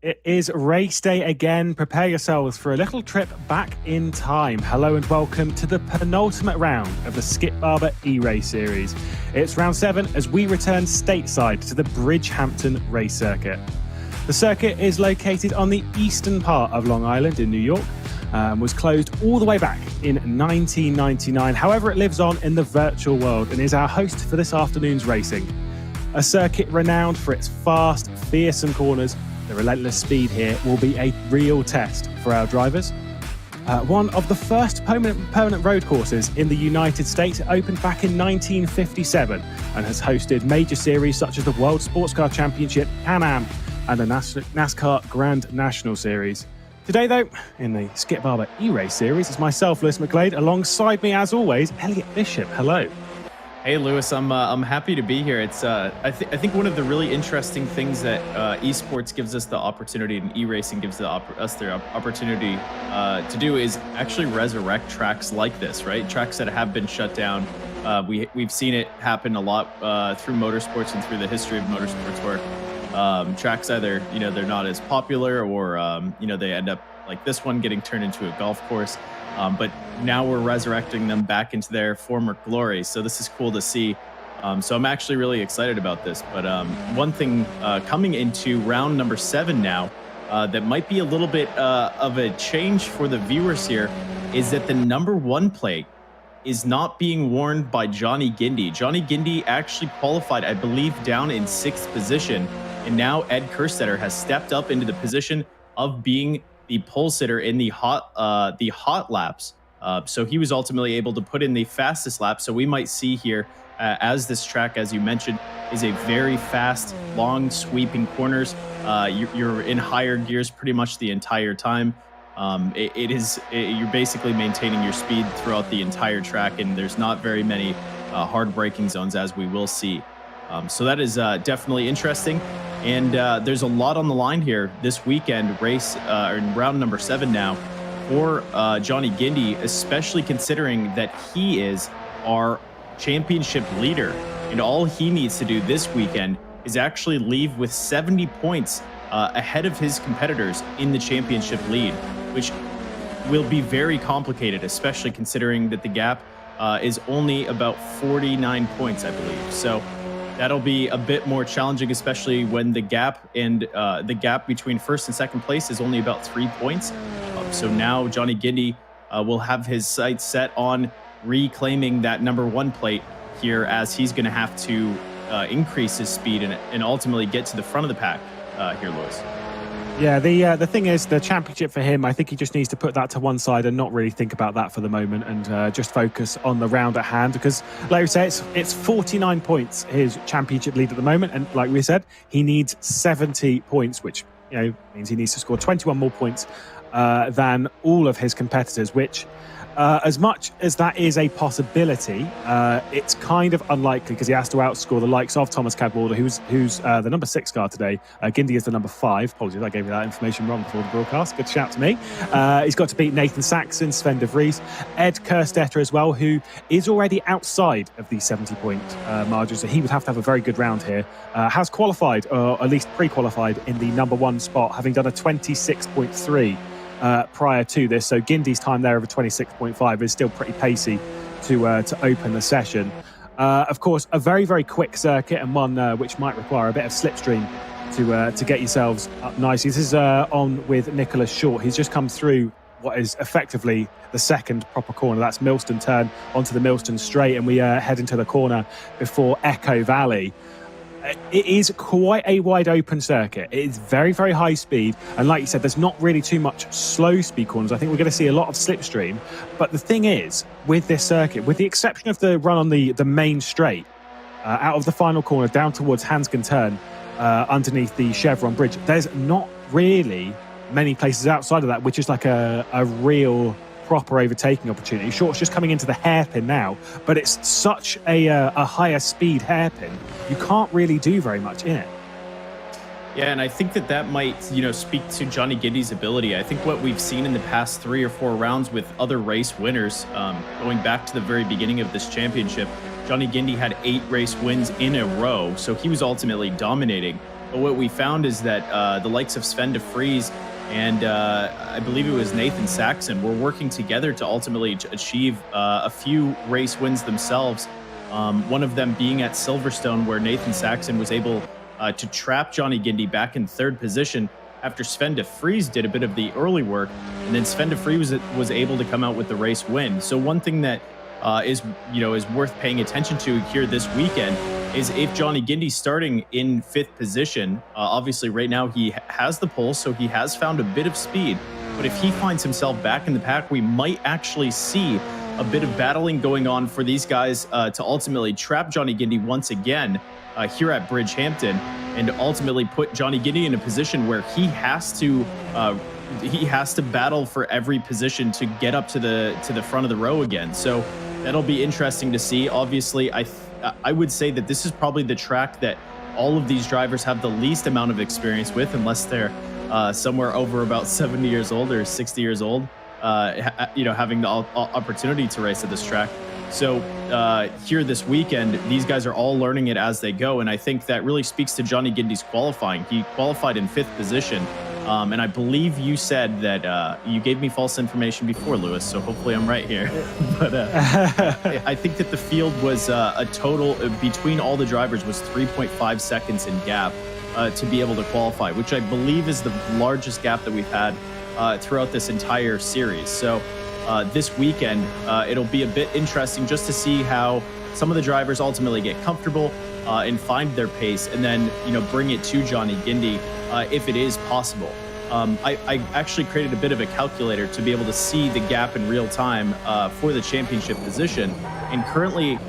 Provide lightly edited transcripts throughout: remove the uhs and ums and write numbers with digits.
It is race day again. Prepare yourselves for a little trip back in time. Hello and welcome to the penultimate round of the Skip Barber eRace series. It's round 7 as we return stateside to the Bridgehampton race circuit. The circuit is located on the eastern part of Long Island in New York. Was closed all the way back in 1999. However, it lives on in the virtual world and is our host for this afternoon's racing. A circuit renowned for its fast, fearsome corners. The relentless speed here will be a real test for our drivers. One of the first permanent road courses in the United States, it opened back in 1957 and has hosted major series such as the World Sports Car Championship, Can-Am, and the NASCAR Grand National Series. Today, though, in the Skip Barber eRace series, it's myself, Lewis McGlade. Alongside me, as always, Elliot Bishop. Hello. Hey Lewis, I'm happy to be here. It's I think one of the really interesting things that esports gives us the opportunity and e-racing gives us the opportunity to do is actually resurrect tracks like this, right? Tracks that have been shut down. We've seen it happen a lot through motorsports and through the history of motorsports, where tracks either they're not as popular or they end up like this one getting turned into a golf course. But now we're resurrecting them back into their former glory. So this is cool to see. So I'm actually really excited about this. But one thing coming into round number 7 now that might be a little bit of a change for the viewers here is that the number 1 plate is not being worn by Johnny Gindy. Johnny Gindy actually qualified, I believe, down in 6th position. And now Ed Kerstetter has stepped up into the position of being the pole sitter in the hot laps. So he was ultimately able to put in the fastest lap. So we might see here, as this track, as you mentioned, is a very fast, long, sweeping corners. You're in higher gears pretty much the entire time. You're basically maintaining your speed throughout the entire track, and there's not very many hard braking zones, as we will see. So that is definitely interesting. And there's a lot on the line here this weekend, race in round number 7 now for Johnny Gindy, especially considering that he is our championship leader. And all he needs to do this weekend is actually leave with 70 points ahead of his competitors in the championship lead, which will be very complicated, especially considering that the gap is only about 49 points, I believe. So that'll be a bit more challenging, especially when the gap between first and second place is only about 3 points. So now Johnny Gindy will have his sights set on reclaiming that number 1 plate here, as he's going to have to increase his speed and ultimately get to the front of the pack here, Lewis. Yeah, the thing is, the championship for him, I think he just needs to put that to one side and not really think about that for the moment, and just focus on the round at hand, because like we say, it's 49 points, his championship lead at the moment, and like we said, he needs 70 points, which means he needs to score 21 more points than all of his competitors, which as much as that is a possibility, it's kind of unlikely, because he has to outscore the likes of Thomas Cadwallader, who's the number 6 car today. Gindy is the number 5. Apologies, I gave you that information wrong before the broadcast. Good shout to me. He's got to beat Nathan Saxon, Sven de Vries, Ed Kerstetter as well, who is already outside of the 70-point margin, so he would have to have a very good round here. Has qualified, or at least pre-qualified, in the number 1 spot, having done a 26.3 prior to this. So Gindy's time there of a 26.5 is still pretty pacey to open the session. Of course, a very, very quick circuit, and one which might require a bit of slipstream to get yourselves up nicely. This is on with Nicholas Short. He's just come through what is effectively the second proper corner. That's Millstone Turn onto the Millstone Straight, and we head into the corner before Echo Valley. It is quite a wide open circuit. It is very, very high speed. And like you said, there's not really too much slow speed corners. I think we're going to see a lot of slipstream. But the thing is, with this circuit, with the exception of the run on the main straight, out of the final corner down towards Hanscom Turn, underneath the Chevron Bridge, there's not really many places outside of that, which is like a real proper overtaking opportunity. Short's just coming into the hairpin now, but it's such a higher speed hairpin, you can't really do very much in it. Yeah, and I think that might, speak to Johnny Gindy's ability. I think what we've seen in the past 3 or 4 rounds with other race winners, going back to the very beginning of this championship, Johnny Gindy had 8 race wins in a row, so he was ultimately dominating. But what we found is that the likes of Sven de Vries and I believe it was Nathan Saxon were working together to ultimately achieve a few race wins themselves. One of them being at Silverstone, where Nathan Saxon was able to trap Johnny Gindy back in third position after Sven de Vries did a bit of the early work, and then Sven de Vries was able to come out with the race win. So one thing that is worth paying attention to here this weekend is if Johnny Gindy's starting in fifth position. Obviously, right now he has the pole, so he has found a bit of speed. But if he finds himself back in the pack, we might actually see a bit of battling going on for these guys to ultimately trap Johnny Gindy once again here at Bridgehampton, and ultimately put Johnny Gindy in a position where he has to battle for every position to get up to the front of the row again. So that'll be interesting to see. Obviously, I would say that this is probably the track that all of these drivers have the least amount of experience with, unless they're somewhere over about 70 years old or 60 years old, having the opportunity to race at this track. So here this weekend, these guys are all learning it as they go. And I think that really speaks to Johnny Gindy's qualifying. He qualified in fifth position. And I believe you said that you gave me false information before, Lewis, so hopefully I'm right here. But I think that the field was a total between all the drivers was 3.5 seconds in gap to be able to qualify, which I believe is the largest gap that we've had throughout this entire series. So this weekend, it'll be a bit interesting just to see how some of the drivers ultimately get comfortable and find their pace, and then bring it to Johnny Gindy if it is possible. I actually created a bit of a calculator to be able to see the gap in real time for the championship position. And currently,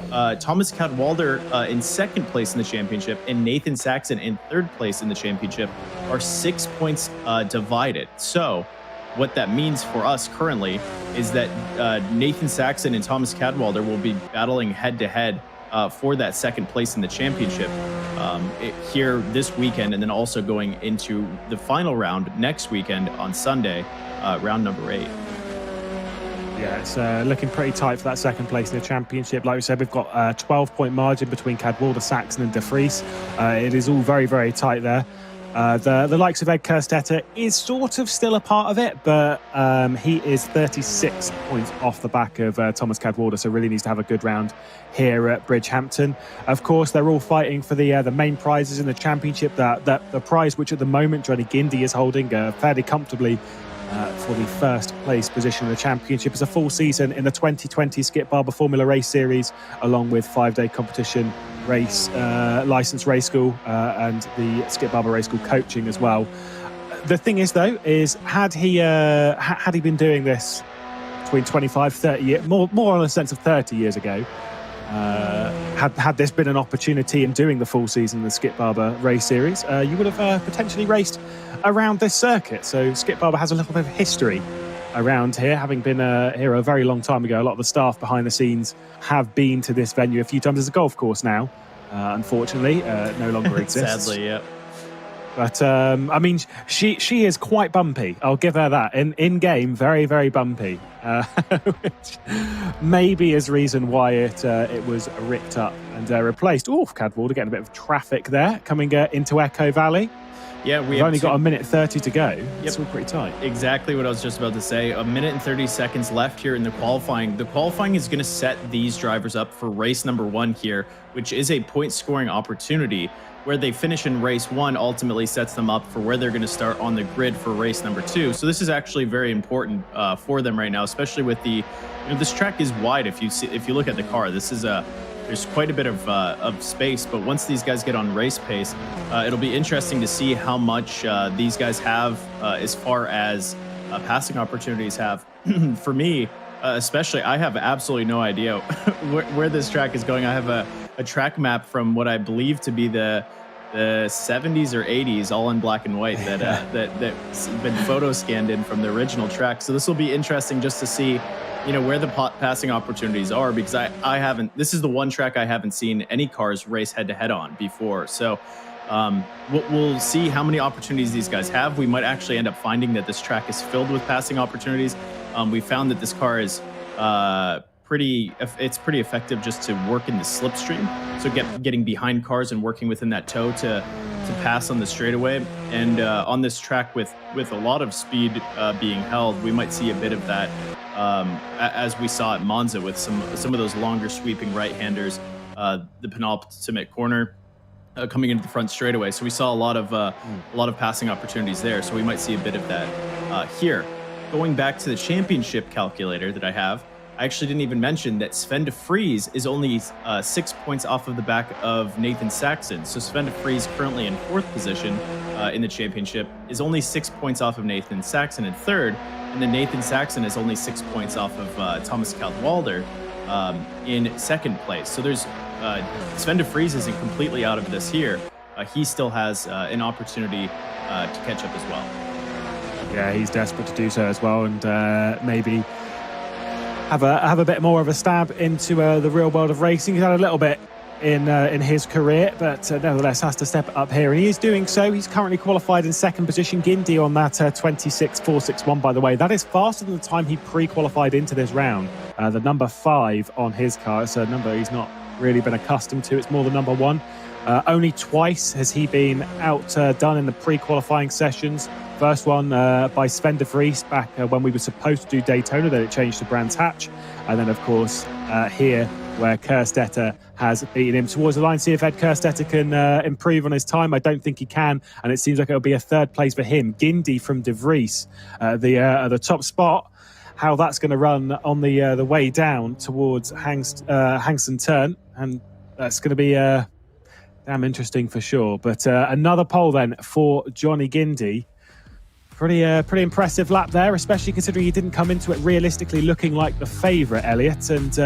Thomas Cadwalder in second place in the championship and Nathan Saxon in third place in the championship are 6 points divided. So what that means for us currently is that Nathan Saxon and Thomas Cadwalder will be battling head-to-head for that second place in the championship here this weekend, and then also going into the final round next weekend on Sunday, round number 8. Yeah, it's looking pretty tight for that second place in the championship. Like we said, we've got a 12-point margin between Cadwalder, Saxon and de Vries. It is all very, very tight there. The likes of Ed Kerstetter is sort of still a part of it, but he is 36 points off the back of Thomas Cadwalder, so really needs to have a good round here at Bridgehampton. Of course, they're all fighting for the main prizes in the championship. The prize which at the moment Johnny Gindy is holding fairly comfortably for the first place position in the championship is a full season in the 2020 Skip Barber Formula Race Series, along with 5-day competition race, licensed race school, and the Skip Barber Race School coaching as well. The thing is, though, had he been doing this between 25, 30 years, more on a sense of 30 years ago, had this been an opportunity in doing the full season of the Skip Barber Race Series, you would have potentially raced around this circuit. So Skip Barber has a little bit of history around here, having been here a very long time ago. A lot of the staff behind the scenes have been to this venue a few times. There's a golf course now, unfortunately, no longer exists. Sadly, yeah. But I mean, she is quite bumpy. I'll give her that. In game, very, very bumpy, which maybe is reason why it was ripped up and replaced. Oh, Cadwalder getting a bit of traffic there coming into Echo Valley. Yeah, we've only got a minute 30 to go. It's all pretty tight. Exactly what I was just about to say. A minute and 30 seconds left here in the qualifying. The qualifying is going to set these drivers up for race number 1 here, which is a point scoring opportunity. Where they finish in race 1 ultimately sets them up for where they're going to start on the grid for race number 2. So this is actually very important for them right now, especially with this track is wide. If you look at the car, there's quite a bit of space, but once these guys get on race pace, it'll be interesting to see how much these guys have as far as passing opportunities have. For me, especially, I have absolutely no idea where this track is going. I have a track map from what I believe to be the 70s or 80s, all in black and white, that's been photo scanned in from the original track. So this will be interesting just to see where the passing opportunities are, because I haven't, this is the one track I haven't seen any cars race head to head on before. So we'll see how many opportunities these guys have. We might actually end up finding that this track is filled with passing opportunities. We found that this car is pretty effective just to work in the slipstream. So getting behind cars and working within that toe to to pass on the straightaway, and on this track with a lot of speed being held, we might see a bit of that as we saw at Monza with some of those longer sweeping right-handers, the penultimate corner coming into the front straightaway. So we saw a lot of passing opportunities there. So we might see a bit of that here. Going back to the championship calculator that I have, I actually didn't even mention that Sven de Vries is only 6 points off of the back of Nathan Saxon. So Sven de Vries, currently in 4th position in the championship, is only 6 points off of Nathan Saxon in 3rd. And then Nathan Saxon is only 6 points off of Thomas Kaltwalder in 2nd place. So there's Sven de Vries isn't completely out of this here. He still has an opportunity to catch up as well. Yeah, he's desperate to do so as well, and maybe have a bit more of a stab into the real world of racing. He's had a little bit in his career, but nevertheless has to step up here, and he is doing so. He's currently qualified in 2nd position. Gindi on that 26.461, by the way. That is faster than the time he pre-qualified into this round. The number 5 on his car. It's a number he's not really been accustomed to. It's more the number 1. Only twice has he been outdone in the pre-qualifying sessions. First one by Sven de Vries back when we were supposed to do Daytona, then it changed to Brands Hatch. And then, of course, here where Kerstetter has beaten him towards the line. See if Ed Kerstetter can improve on his time. I don't think he can, and it seems like it'll be a 3rd place for him. Gindi from de Vries, the top spot. How that's going to run on the way down towards Hangston Turn, and that's going to be damn interesting for sure. But another pole then for Johnny Gindi. Pretty impressive lap there, especially considering he didn't come into it realistically looking like the favourite, Elliot. And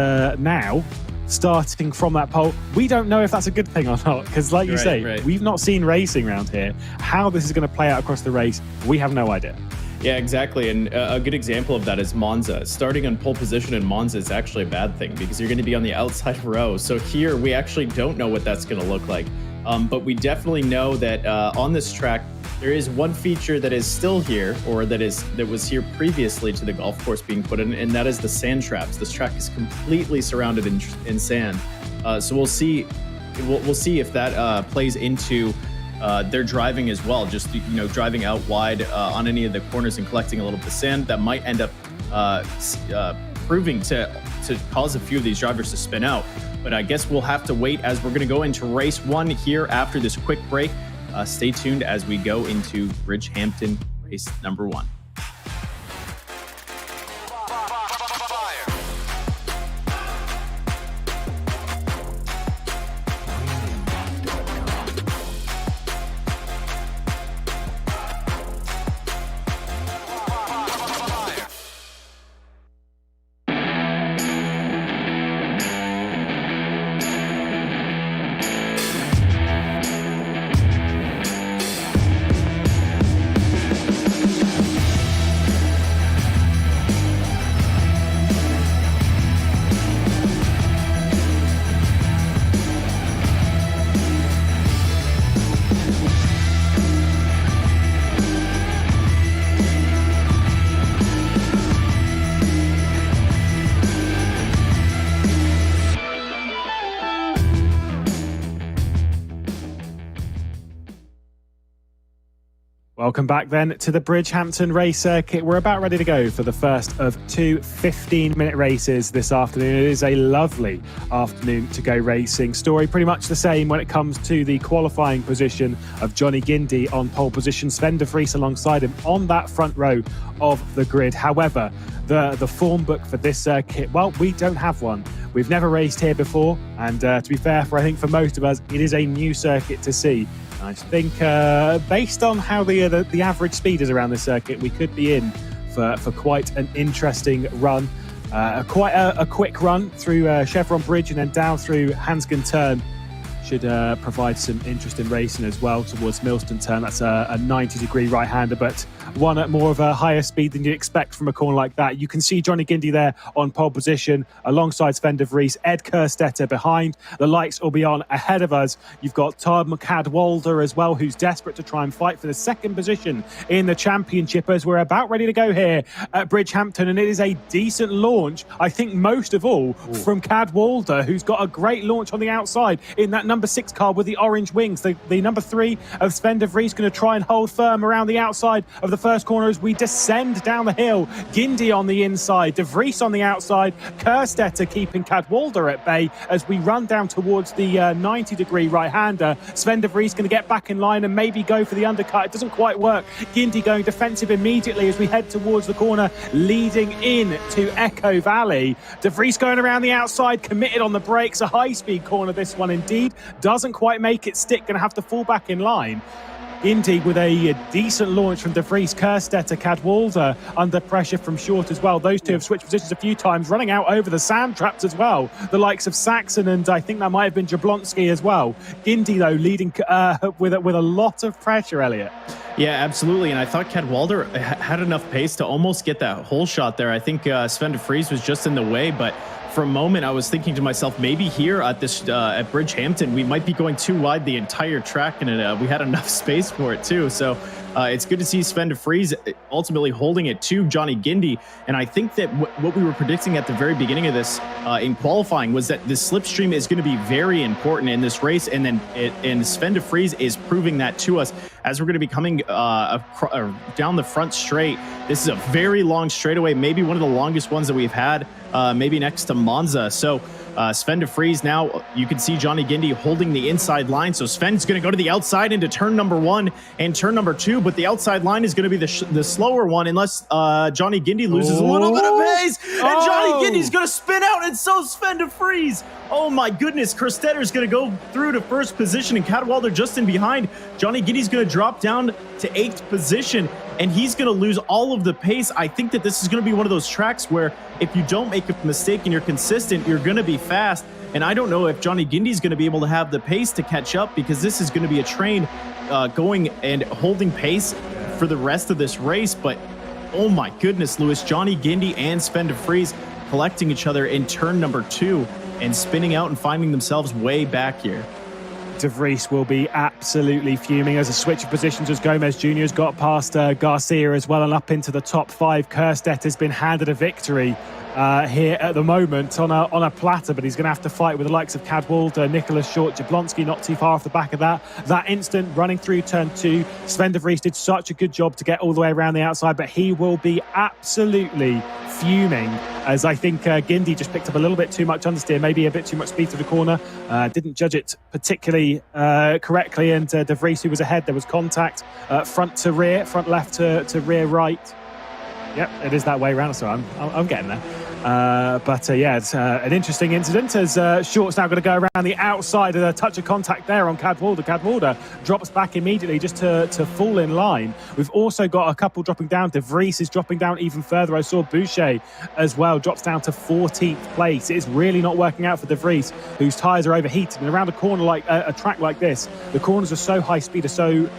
now, starting from that pole, we don't know if that's a good thing or not, because like you say, we've not seen racing around here. How this is going to play out across the race, we have no idea. Yeah, exactly. And a good example of that is Monza. Starting on pole position in Monza is actually a bad thing because you're going to be on the outside row. So here, we actually don't know what that's going to look like. But we definitely know that on this track, there is one feature that is still here, or that was here previously to the golf course being put in, and that is the sand traps. This track is completely surrounded in sand. So we'll see if that plays into their driving as well. Just driving out wide on any of the corners and collecting a little bit of sand that might end up proving to cause a few of these drivers to spin out. But I guess we'll have to wait as we're going to go into race 1 here after this quick break. Stay tuned as we go into Bridgehampton race number 1. Welcome back then to the Bridgehampton race circuit. We're about ready to go for the first of 2 15-minute races this afternoon. It is a lovely afternoon to go racing. Story pretty much the same when it comes to the qualifying position of Johnny Gindi on pole position. Sven de Vries alongside him on that front row of the grid. However, the form book for this circuit, well, we don't have one. We've never raced here before, and to be fair, I think for most of us, it is a new circuit to see. I think based on how the average speed is around this circuit, we could be in for quite an interesting run. Quite a quick run through Chevron Bridge and then down through Hanscom Turn should provide some interesting racing as well towards Millstone Turn. That's a 90-degree right-hander, but one at more of a higher speed than you expect from a corner like that. You can see Johnny Gindy there on pole position alongside Sven de Vries, Ed Kerstetter behind. The lights will be on ahead of us. You've got Tom Cadwalder as well, who's desperate to try and fight for the second position in the championship as we're about ready to go here at Bridgehampton. And it is a decent launch, I think, most of all from Cadwalder, who's got a great launch on the outside in that number 6 car with the orange wings. The number 3 of Sven de Vries going to try and hold firm around the outside of the first corner as we descend down the hill. Gindy on the inside, de Vries on the outside, Kerstetter keeping Cadwalder at bay as we run down towards the 90-degree right-hander. Sven de Vries going to get back in line and maybe go for the undercut. It doesn't quite work. Gindy going defensive immediately as we head towards the corner leading in to Echo Valley. De Vries going around the outside, committed on the brakes. A high-speed corner this one indeed. Doesn't quite make it stick, going to have to fall back in line. Indeed, with a decent launch from de Vries, Kerstetter, Cadwalder under pressure from short as well. Those two have switched positions a few times, running out over the sand traps as well. The likes of Saxon and I think that might have been Jablonski as well. Gindy, though, leading with a lot of pressure, Elliot. Yeah, absolutely. And I thought Cadwalder had enough pace to almost get that hole shot there. I think Sven de Vries was just in the way, but for a moment, I was thinking to myself, maybe here at this at Bridgehampton, we might be going too wide the entire track, and we had enough space for it too. So it's good to see Sven de Vries ultimately holding it to Johnny Gindy. And I think that what we were predicting at the very beginning of this in qualifying was that the slipstream is going to be very important in this race, and then Sven de Vries is proving that to us as we're going to be coming down the front straight. This is a very long straightaway, maybe one of the longest ones that we've had, maybe next to Monza. So Sven de Vries now, you can see Johnny Gindy holding the inside line. So Sven's going to go to the outside into turn number 1 and turn number 2, but the outside line is going to be the slower one unless Johnny Gindy loses a little bit of pace. And Johnny Gindy's going to spin out, and so Sven de Vries. Oh my goodness, Kerstetter's going to go through to first position and Cadwalder just in behind. Johnny Gindy's going to drop down to 8th position, and he's going to lose all of the pace. I think that this is going to be one of those tracks where if you don't make a mistake and you're consistent, you're going to be fast. And I don't know if Johnny Gindy's going to be able to have the pace to catch up, because this is going to be a train going and holding pace for the rest of this race. But oh my goodness, Lewis, Johnny Gindy and Sven de Vries collecting each other in turn number 2 and spinning out and finding themselves way back here. De Vries will be absolutely fuming as a switch of positions as Gomez Jr. has got past Garcia as well and up into the top 5. Kerstetter has been handed a victory here at the moment on a platter, but he's going to have to fight with the likes of Cadwalder, Nicholas Short, Jablonski not too far off the back of that instant running through turn 2. Sven de Vries did such a good job to get all the way around the outside, but he will be absolutely fuming as I think Gindy just picked up a little bit too much understeer, maybe a bit too much speed to the corner, didn't judge it particularly correctly, and de Vries, who was ahead, there was contact front to rear, front left to rear right. Yep, it is that way around, so I'm getting there. Yeah, it's an interesting incident as Short's now going to go around the outside of a touch of contact there on Cadwalder. Cadwalder drops back immediately just to fall in line. We've also got a couple dropping down. De Vries is dropping down even further. I saw Boucher as well drops down to 14th place. It is really not working out for De Vries, whose tyres are overheated. And around a corner like a track like this, the corners are so high speed, are so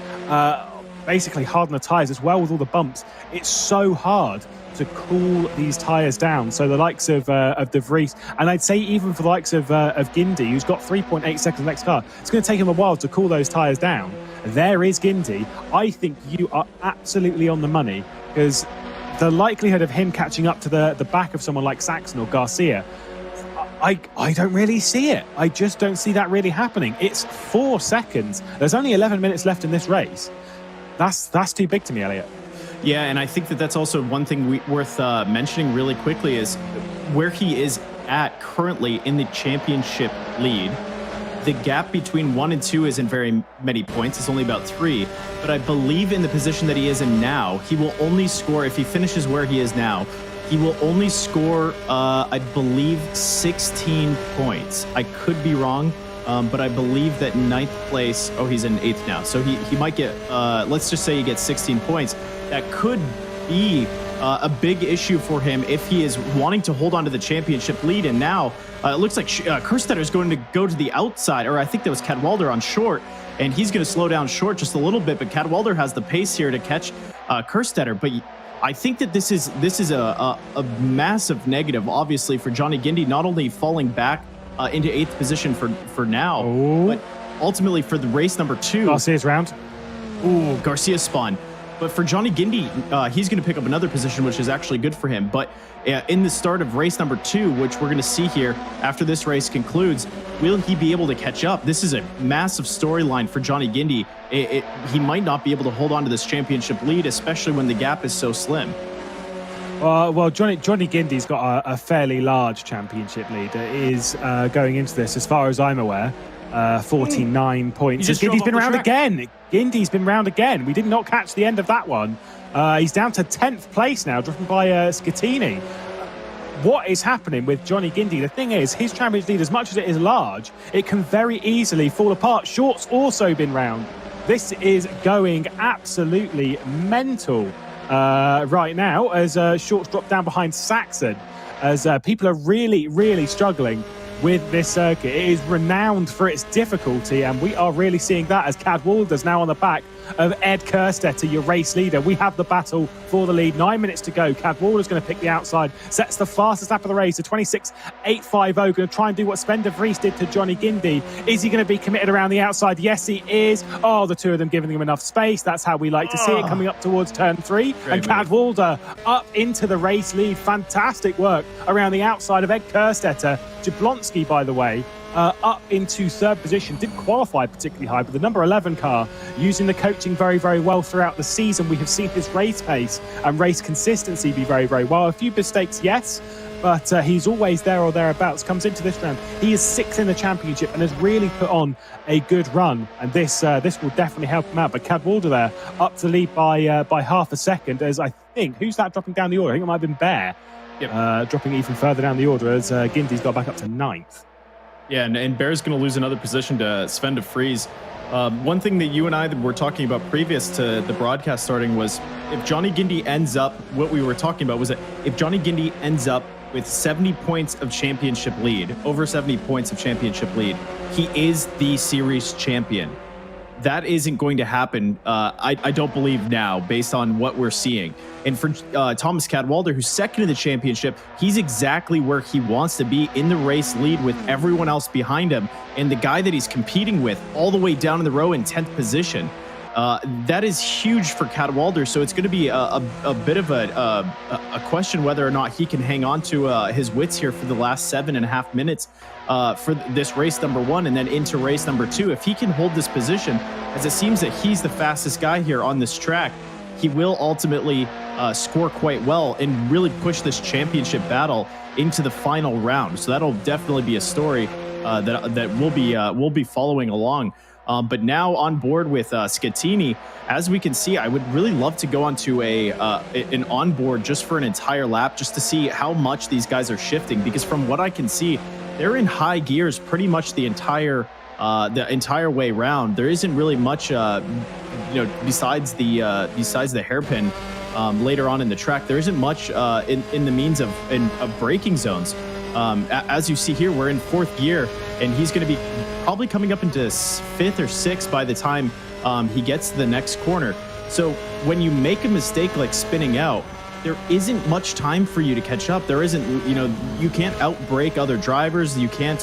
basically hard on the tyres as well with all the bumps. It's so hard to cool these tyres down. So the likes of De Vries, and I'd say even for the likes of Gindy, who's got 3.8 seconds next car, it's going to take him a while to cool those tyres down. There is Gindy. I think you are absolutely on the money, because the likelihood of him catching up to the back of someone like Saxon or Garcia, I don't really see it. I just don't see that really happening. It's 4 seconds. There's only 11 minutes left in this race. That's too big to me, Elliot. Yeah, and I think that that's also one thing worth mentioning really quickly is where he is at currently in the championship lead. The gap between 1 and 2 isn't very many points. It's only about 3. But I believe in the position that he is in now, he will only score, if he finishes where he is now, he will only score, I believe, 16 points. I could be wrong. But I believe that 9th place, he's in 8th now. So he might get, let's just say he gets 16 points. That could be a big issue for him if he is wanting to hold on to the championship lead. And now it looks like Kerstetter is going to go to the outside, or I think that was Cadwalder on short, and he's going to slow down Short just a little bit. But Cadwalder has the pace here to catch Kerstetter. But I think that this is a massive negative, obviously, for Johnny Gindy, not only falling back into 8th position for now, but ultimately for the race number 2. Garcia's round. Ooh, Garcia spawn. But for Johnny Gindy, he's going to pick up another position, which is actually good for him. But in the start of race number 2, which we're going to see here after this race concludes, will he be able to catch up? This is a massive storyline for Johnny Gindy. He might not be able to hold on to this championship lead, especially when the gap is so slim. Well, Johnny Gindy's got a fairly large championship lead. It is going into this, as far as I'm aware. 49 points. Gindy's been round again. Gindy's been round again. We did not catch the end of that one. He's down to 10th place now, driven by Schettini. What is happening with Johnny Gindy? The thing is, his championship lead, as much as it is large, it can very easily fall apart. Short's also been round. This is going absolutely mental right now as Short's dropped down behind Saxon, as people are really, really struggling with this circuit. It is renowned for its difficulty, and we are really seeing that as Cadwalder's now on the back of Ed Kerstetter, your race leader. We have the battle for the lead. 9 minutes to go. Cadwalder's going to pick the outside, sets the fastest lap of the race, a 26.850. Going to try and do what Sven de Vries did to Johnny Gindy. Is he going to be committed around the outside? Yes, he is. Oh, the two of them giving him enough space. That's how we like to see it, coming up towards turn 3. And Cadwalder up into the race lead. Fantastic work around the outside of Ed Kerstetter. Jablonski, by the way, up into 3rd position. Didn't qualify particularly high, but the number 11 car using the coaching very, very well throughout the season. We have seen his race pace and race consistency be very, very well. A few mistakes, yes, but he's always there or thereabouts. Comes into this round, he is 6th in the championship and has really put on a good run, and this will definitely help him out. But Cadwalder there up to lead by half a second, as I think, who's that dropping down the order? I think it might have been Bear. Yep. Dropping even further down the order as Gindy's got back up to 9th. Yeah, and Bear's going to lose another position to Sven de Vries. One thing that you and I were talking about previous to the broadcast starting was if Johnny Gindy ends up, what we were talking about was that if Johnny Gindy ends up with 70 points of championship lead, over 70 points of championship lead, he is the series champion. That isn't going to happen, I don't believe now, based on what we're seeing. And for Thomas Cadwalder, who's 2nd in the championship, he's exactly where he wants to be in the race lead with everyone else behind him. And the guy that he's competing with all the way down in the row in 10th position. That is huge for Cadwalder. So it's going to be a bit of a question whether or not he can hang on to his wits here for the last 7.5 minutes for this race number 1 and then into race number 2. If he can hold this position, as it seems that he's the fastest guy here on this track, he will ultimately score quite well and really push this championship battle into the final round. So that'll definitely be a story that we'll be following along. But now on board with Schettini, as we can see, I would really love to go onto an onboard just for an entire lap, just to see how much these guys are shifting. Because from what I can see, they're in high gears pretty much the entire way round. There isn't really much, besides the hairpin later on in the track. There isn't much in the means of braking zones. As you see here, we're in 4th gear, and he's going to be probably coming up into 5th or 6th by the time he gets to the next corner. So when you make a mistake like spinning out, there isn't much time for you to catch up. There isn't, you can't outbrake other drivers. You can't,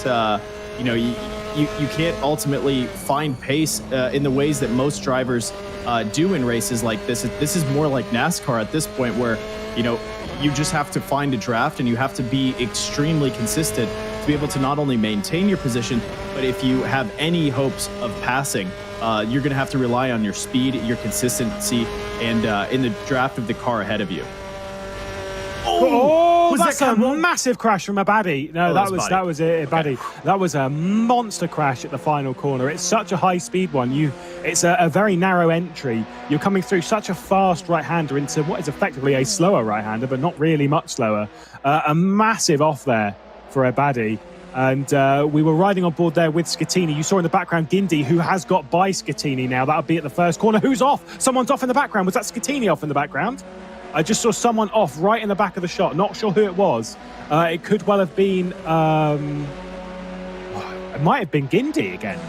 you can't ultimately find pace in the ways that most drivers do in races like this. This is more like NASCAR at this point, where, you just have to find a draft and you have to be extremely consistent to be able to not only maintain your position, but if you have any hopes of passing, you're going to have to rely on your speed, your consistency, and in the draft of the car ahead of you. Oh, that's a massive crash from a baddie. No, that was a baddie. Okay. That was a monster crash at the final corner. It's such a high-speed one. It's a very narrow entry. You're coming through such a fast right-hander into what is effectively a slower right-hander, but not really much slower. A massive off there for a baddie. And we were riding on board there with Schettini. You saw in the background Gindy, who has got by Schettini now. That'll be at the first corner. Who's off? Someone's off in the background. Was that Schettini off in the background? I just saw someone off right in the back of the shot. Not sure who it was. It could well have been... it might have been Gindy again.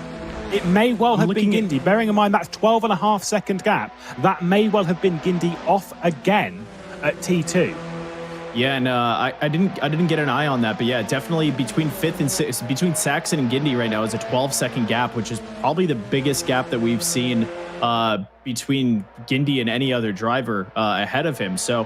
It may well have been looking Guindy. Bearing in mind that's 12.5-second gap. That may well have been Guindy off again at T2. Yeah, and I didn't get an eye on that, but yeah, definitely between fifth and sixth, between Saxon and Guindy right now is a 12-second gap, which is probably the biggest gap that we've seen between Guindy and any other driver ahead of him. So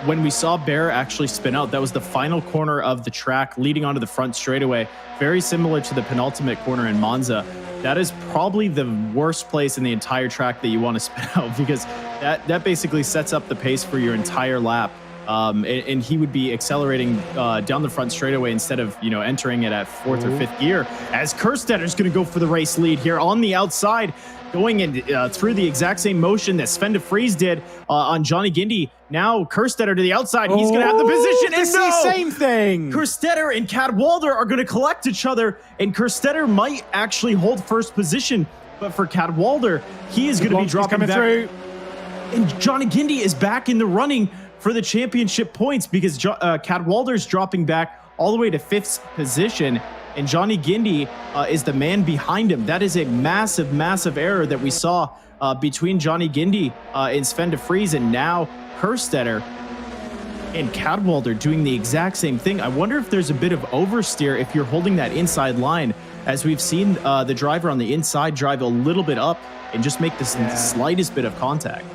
when we saw Bear actually spin out, that was the final corner of the track leading onto the front straightaway, very similar to the penultimate corner in Monza. That is probably the worst place in the entire track that you want to spin out, because that basically sets up the pace for your entire lap. And he would be accelerating down the front straightaway instead of, entering it at fourth or fifth gear, as Kerstetter's going to go for the race lead here on the outside, going in through the exact same motion that Sven de Vries did on Johnny Guindy. Now Kerstetter to the outside. He's going to have the position. It's the same thing. Kerstetter and Cadwalder are going to collect each other, and Kerstetter might actually hold first position. But for Cadwalder, he is going to be dropping back. Through. And Johnny Guindy is back in the running for the championship points, because Cadwalder's dropping back all the way to fifth position, and Johnny Guindy is the man behind him. That is a massive, massive error that we saw between Johnny Guindy and Sven de Vries, and now Kerstetter and Cadwalder doing the exact same thing. I wonder if there's a bit of oversteer if you're holding that inside line, as we've seen the driver on the inside drive a little bit up and just make the slightest bit of contact.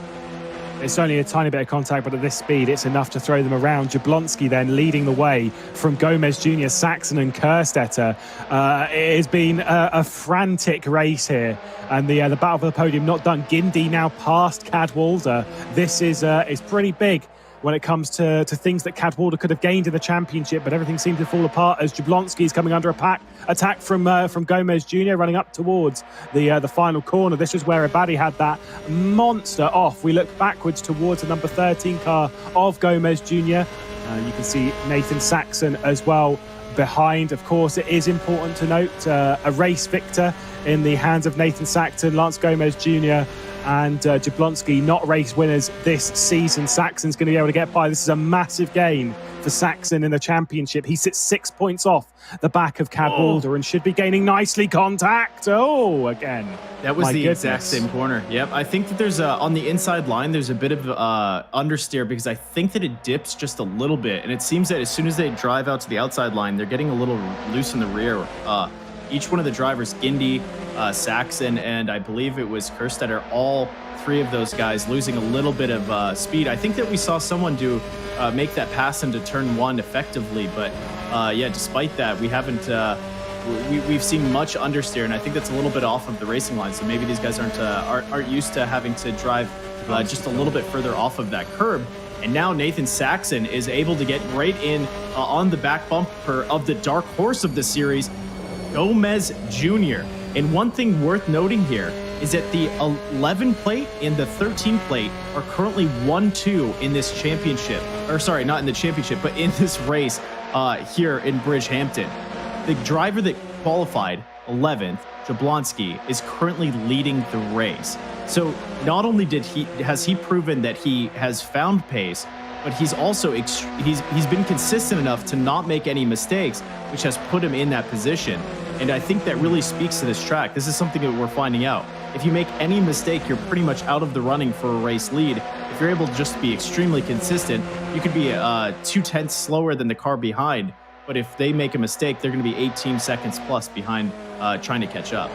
It's only a tiny bit of contact, but at this speed, it's enough to throw them around. Jablonski then leading the way from Gomez Jr., Saxon and Kerstetter. It has been a frantic race here, and the battle for the podium not done. Guindy now past Cadwalder. This is pretty big when it comes to things that Cadwalder could have gained in the championship, but everything seemed to fall apart as Jablonski is coming under attack from Gomez Jr. running up towards the final corner. This is where Abadi had that monster off. We look backwards towards the number 13 car of Gomez Jr. You can see Nathan Saxon as well behind. Of course, it is important to note a race victor in the hands of Nathan Saxon, Lance Gomez Jr. and Jablonski, not race winners this season. Saxon's going to be able to get by. This is a massive gain for Saxon in the championship. He sits 6 points off the back of Cadwalder and should be gaining nicely contact. Oh, again. That was the exact same corner. Yep. I think that there's on the inside line, there's a bit of understeer, because I think that it dips just a little bit. And it seems that as soon as they drive out to the outside line, they're getting a little loose in the rear. Each one of the drivers, Guindy, Saxon, and I believe it was Kerstetter, all three of those guys losing a little bit of speed. I think that we saw someone make that pass into turn one effectively, but yeah, despite that, we haven't we've seen much understeer, and I think that's a little bit off of the racing line. So maybe these guys aren't used to having to drive just a little bit further off of that curb. And now Nathan Saxon is able to get right in on the back bumper of the dark horse of the series, Gomez Jr. And one thing worth noting here is that the 11 plate and the 13 plate are currently 1-2 in this championship. Or sorry, not in the championship, but in this race here in Bridgehampton. The driver that qualified 11th, Jablonski, is currently leading the race. So not only has he proven that he has found pace, but he's also he's been consistent enough to not make any mistakes, which has put him in that position. And I think that really speaks to this track. This is something that we're finding out. If you make any mistake, you're pretty much out of the running for a race lead. If you're able to just be extremely consistent, you could be 2/10 slower than the car behind. But if they make a mistake, they're going to be 18 seconds plus behind trying to catch up.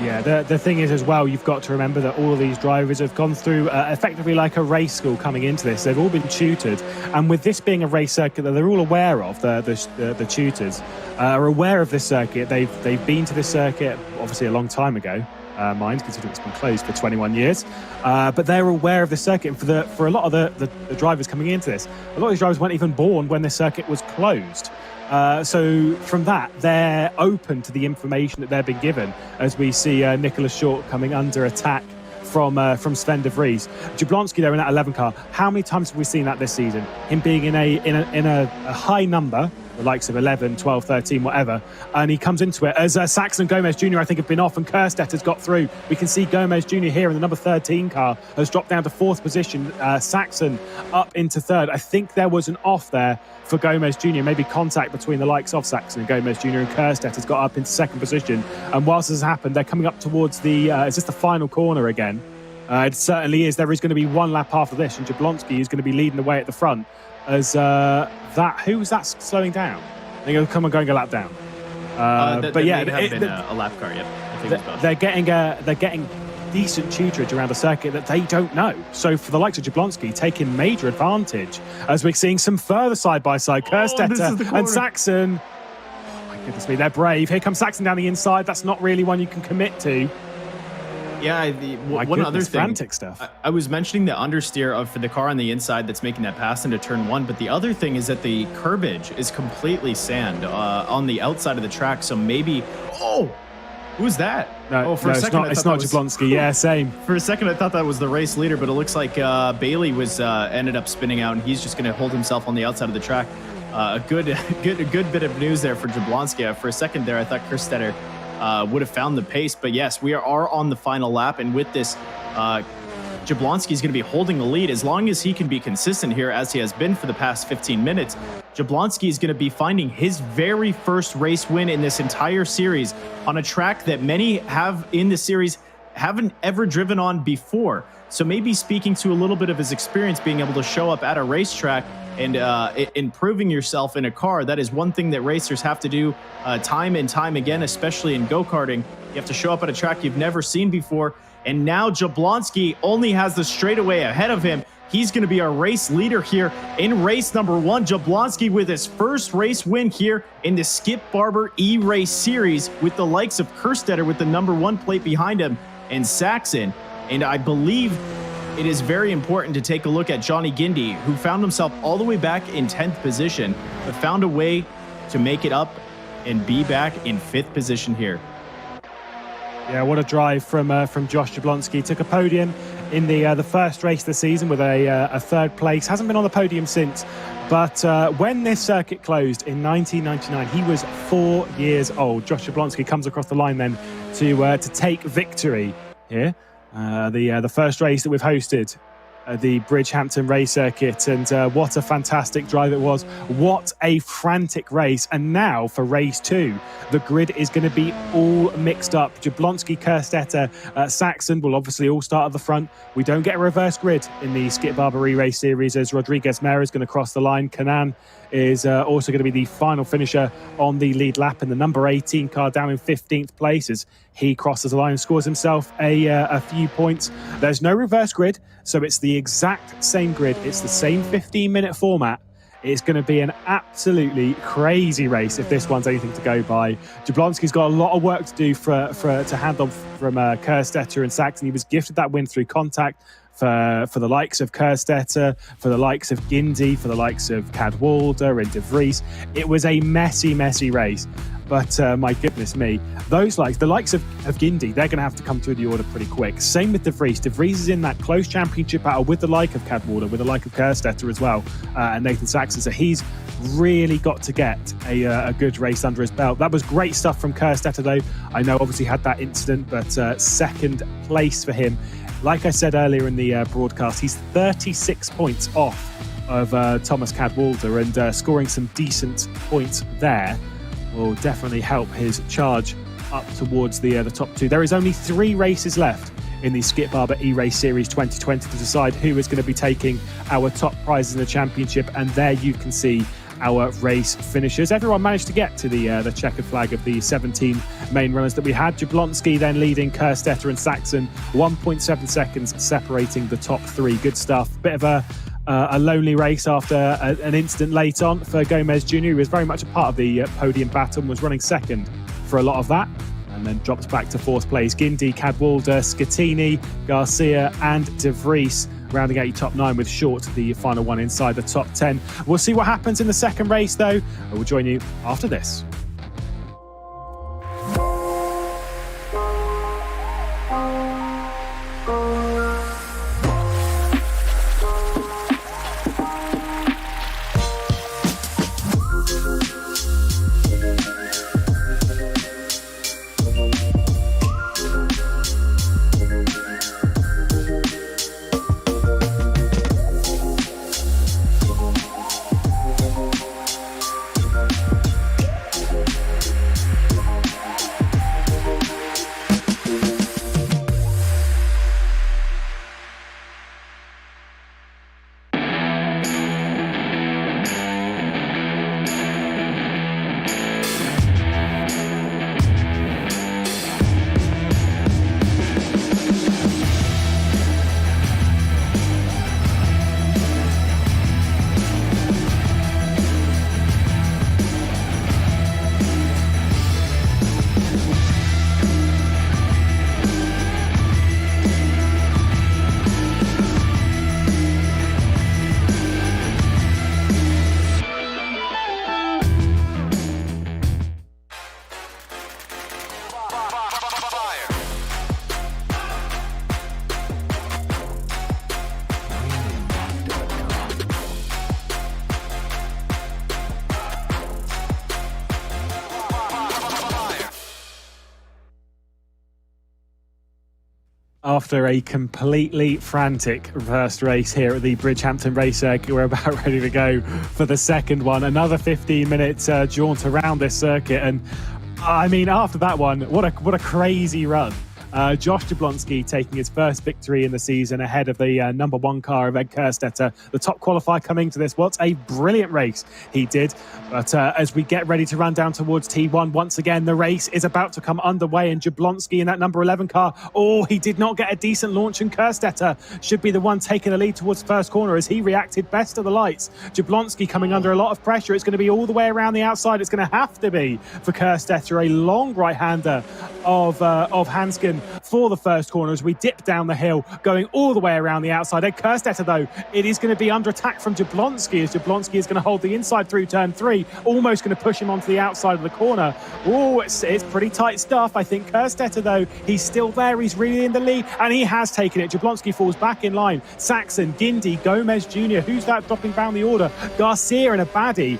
Yeah, the thing is as well, you've got to remember that all of these drivers have gone through effectively like a race school coming into this. They've all been tutored, and with this being a race circuit that they're all aware of, the tutors are aware of this circuit. They've been to this circuit obviously a long time ago, mind, considering it's been closed for 21 years. But they're aware of the circuit, and for a lot of the drivers coming into this, a lot of these drivers weren't even born when the circuit was closed. So from that, they're open to the information that they've been given, as we see Nicholas Short coming under attack from Sven de Vries. Jablonski there in that 11 car. How many times have we seen that this season? Him being in a high number, the likes of 11, 12, 13, whatever. And he comes into it as Saxon and Gomez Jr., I think, have been off, and Kerstedter's got through. We can see Gomez Jr. here in the number 13 car has dropped down to 4th position. Saxon up into 3rd. I think there was an off there for Gomez Jr., maybe contact between the likes of Saxon and Gomez Jr., and Kerstedter's got up into 2nd position. And whilst this has happened, they're coming up towards the, is this the final corner again? It certainly is. There is going to be one lap after this, and Jablonski is going to be leading the way at the front. As who was that slowing down? They're going to come and go and go lap down. But yeah, a lap car. Yep. I think it was they're getting decent tutorage around a circuit that they don't know. So for the likes of Jablonski, taking major advantage, as we're seeing some further side-by-side. Kerstetter and Saxon. Oh my goodness me, they're brave. Here comes Saxon down the inside. That's not really one you can commit to. Yeah, one other thing. Frantic stuff. I was mentioning the understeer for the car on the inside that's making that pass into turn 1, but the other thing is that the curbage is completely sand on the outside of the track. So maybe, who's that? It's not Jablonski. Yeah, same. For a second, I thought that was the race leader, but it looks like Bailey was ended up spinning out, and he's just going to hold himself on the outside of the track. A good bit of news there for Jablonski. For a second there, I thought Kerstetter would have found the pace, but yes, we are on the final lap, and with this, Jablonski is going to be holding the lead as long as he can be consistent here, as he has been for the past 15 minutes. Jablonski is going to be finding his very first race win in this entire series on a track that many have in the series haven't ever driven on before. So maybe speaking to a little bit of his experience, being able to show up at a racetrack and improving yourself in a car. That is one thing that racers have to do time and time again, especially in go-karting. You have to show up at a track you've never seen before. And now Jablonski only has the straightaway ahead of him. He's going to be our race leader here in race number 1. Jablonski with his first race win here in the Skip Barber eRace series, with the likes of Kerstetter with the number 1 plate behind him and Saxon. And I believe it is very important to take a look at Johnny Gindy, who found himself all the way back in 10th position, but found a way to make it up and be back in 5th position here. Yeah, what a drive from Josh Jablonski. Took a podium in the first race of the season with a 3rd place. Hasn't been on the podium since. But when this circuit closed in 1999, he was 4 years old. Josh Jablonski comes across the line then to take victory here. The first race that we've hosted, the Bridgehampton race circuit, and what a fantastic drive it was. What a frantic race. And now for race 2, the grid is going to be all mixed up. Jablonski, Kerstetter, Saxon will obviously all start at the front. We don't get a reverse grid in the Skip Barber e-race series, as Rodriguez Mera is going to cross the line. Kanan is also going to be the final finisher on the lead lap, and the number 18 car down in 15th place as he crosses the line and scores himself a few points. There's no reverse grid, so it's the exact same grid. It's the same 15-minute format. It's going to be an absolutely crazy race if this one's anything to go by. Jablonski's got a lot of work to do to hand on from Kerstetter and Saxon. He was gifted that win through contact for the likes of Kerstetter, for the likes of Gindy, for the likes of Cadwalder and De Vries. It was a messy race. But my goodness me, the likes of Gindy, they're going to have to come through the order pretty quick. Same with De Vries. De Vries is in that close championship battle with the like of Cadwalder, with the like of Kerstetter as well, and Nathan Saxon. So he's really got to get a good race under his belt. That was great stuff from Kerstetter, though. I know obviously had that incident, but 2nd place for him. Like I said earlier in the broadcast, he's 36 points off of Thomas Cadwalder, and scoring some decent points there will definitely help his charge up towards the top 2. There is only 3 races left in the Skip Barber eRace Series 2020 to decide who is going to be taking our top prizes in the championship, and there you can see our race finishers. Everyone managed to get to the checkered flag of the 17 main runners that we had. Jablonski then leading Kerstetter and Saxon, 1.7 seconds separating the top 3. Good stuff. Bit of a lonely race after an incident late on for Gomez Jr., who was very much a part of the podium battle and was running 2nd for a lot of that, and then drops back to 4th place. Gindy, Cadwalder, Scatini, Garcia and De Vries rounding out your top 9, with Short the final one inside the top 10. We'll see what happens in the second race, though. We'll join you after this. After a completely frantic first race here at the Bridgehampton race circuit, we're about ready to go for the second one. Another 15-minute jaunt around this circuit, and I mean, after that one, what a crazy run. Josh Jablonski taking his first victory in the season ahead of the number one car of Ed Kerstetter, the top qualifier coming to this. What a brilliant race he did. But as we get ready to run down towards T1, once again, the race is about to come underway, and Jablonski in that number 11 car, he did not get a decent launch, and Kerstetter should be the one taking the lead towards first corner as he reacted best to the lights. Jablonski coming under a lot of pressure. It's going to be all the way around the outside. It's going to have to be for Kerstetter, a long right-hander of Hansken for the first corner as we dip down the hill, going all the way around the outside. Ed Kerstetter, though, it is going to be under attack from Jablonski as Jablonski is going to hold the inside through turn 3, almost going to push him onto the outside of the corner. It's pretty tight stuff. I think Kerstetter, though, he's still there. He's really in the lead, and he has taken it. Jablonski falls back in line. Saxon, Gindy, Gomez Jr., who's that dropping down the order? Garcia and Abadi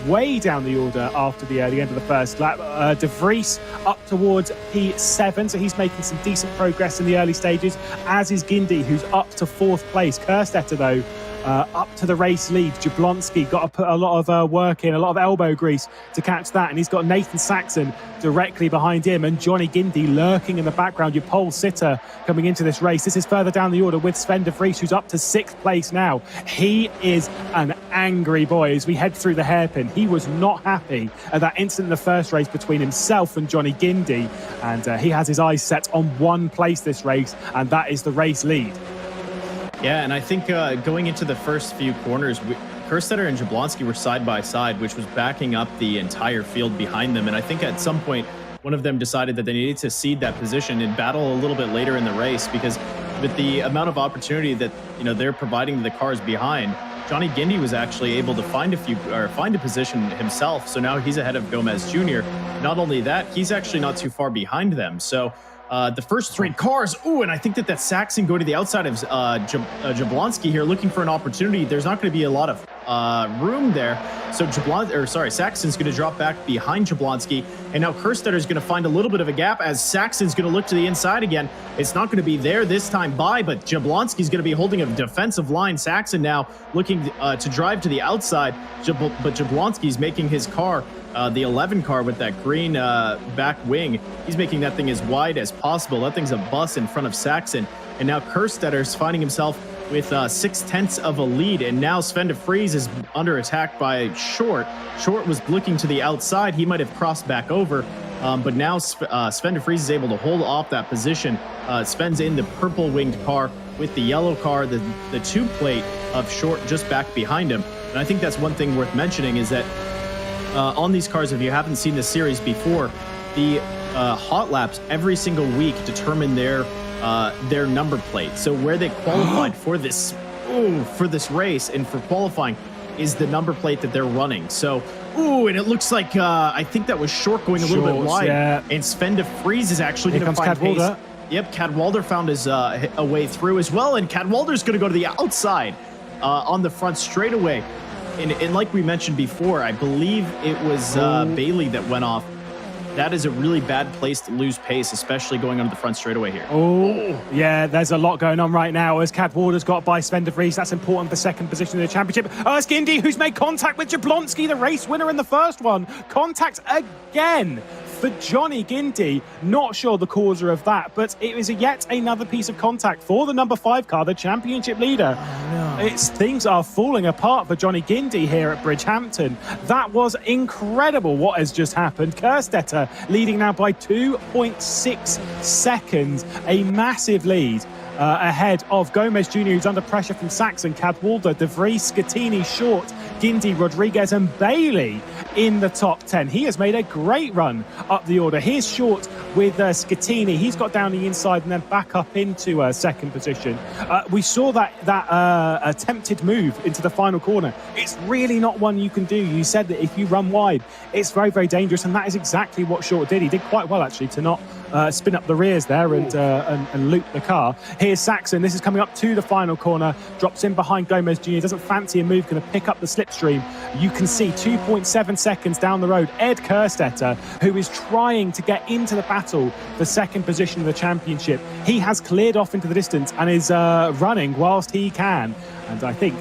way down the order after the end of the first lap. De Vries up towards P7, so he's making some decent progress in the early stages, as is Gindy, who's up to 4th place. Kerstetter, though, up to the race lead. Jablonski got to put a lot of work in, a lot of elbow grease to catch that, and he's got Nathan Saxon directly behind him, and Johnny Gindy lurking in the background, your pole sitter coming into this race. This is further down the order with Sven de Vries, who's up to 6th place now. He is an angry boy as we head through the hairpin. He was not happy at that instant in the first race between himself and Johnny Gindy, and he has his eyes set on one place this race, and that is the race lead. Yeah, and I think going into the first few corners, Kerstetter and Jablonski were side by side, which was backing up the entire field behind them. And I think at some point, one of them decided that they needed to cede that position and battle a little bit later in the race, because with the amount of opportunity that they're providing to the cars behind, Johnny Gindy was actually able to find a position himself. So now he's ahead of Gomez Jr. Not only that, he's actually not too far behind them. So the first 3 cars, and I think that's Saxon going to the outside of Jablonski here, looking for an opportunity. There's not going to be a lot of room there, so Saxon's going to drop back behind Jablonski, and now Kerstetter's going to find a little bit of a gap as Saxon's going to look to the inside again. It's not going to be there this time but Jablonski's going to be holding a defensive line. Saxon now looking to drive to the outside, but Jablonski's making his car, the 11 car with that green back wing, he's making that thing as wide as possible. That thing's a bus in front of Saxon, and now Kerstetter's finding himself with 6/10 of a lead, and now Sven de Vries is under attack by Short. Short was looking to the outside. He might have crossed back over, but now Sven de Vries is able to hold off that position. Sven's in the purple winged car with the yellow car, the 2 plate of Short just back behind him. And I think that's one thing worth mentioning is that on these cars, if you haven't seen this series before, the hot laps every single week determine their number plate. So where they qualified for this race and for qualifying is the number plate that they're running. So, and it looks like I think that was Short going a little bit wide, yeah. And Sven de Vries is actually going to find pace. Yep, Cadwalder found his a way through as well, and Cadwalder's going to go to the outside on the front straightaway. And like we mentioned before, I believe it was Bailey that went off. That is a really bad place to lose pace, especially going onto the front straightaway here. Yeah, there's a lot going on right now as Cadwalder's got by Sven de Vries. That's important for second position in the championship. It's Gindy who's made contact with Jablonski, the race winner in the first one. Contact again for Johnny Gindy. Not sure the causer of that, but it was yet another piece of contact for the number 5 car, the championship leader. Things are falling apart for Johnny Gindy here at Bridgehampton. That was incredible what has just happened. Kerstetter leading now by 2.6 seconds, a massive lead ahead of Gomez Jr., who's under pressure from Saxon, Cadwalder, De Vries, Scattini, Short, Gindy, Rodriguez and Bailey in the top 10. He has made a great run up the order. Here's Short with Scattini. He's got down the inside and then back up into second position. We saw that attempted move into the final corner. It's really not one you can do. You said that if you run wide, it's very, very dangerous, and that is exactly what Short did. He did quite well, actually, to not spin up the rears there and loop the car. Here's Saxon. This is coming up to the final corner. Drops in behind Gomez Jr. Doesn't fancy a move. Going to pick up the slipstream. You can see 2.7 seconds down the road. Ed Kerstetter, who is trying to get into the back battle for second position in the championship. He has cleared off into the distance and is running whilst he can. And I think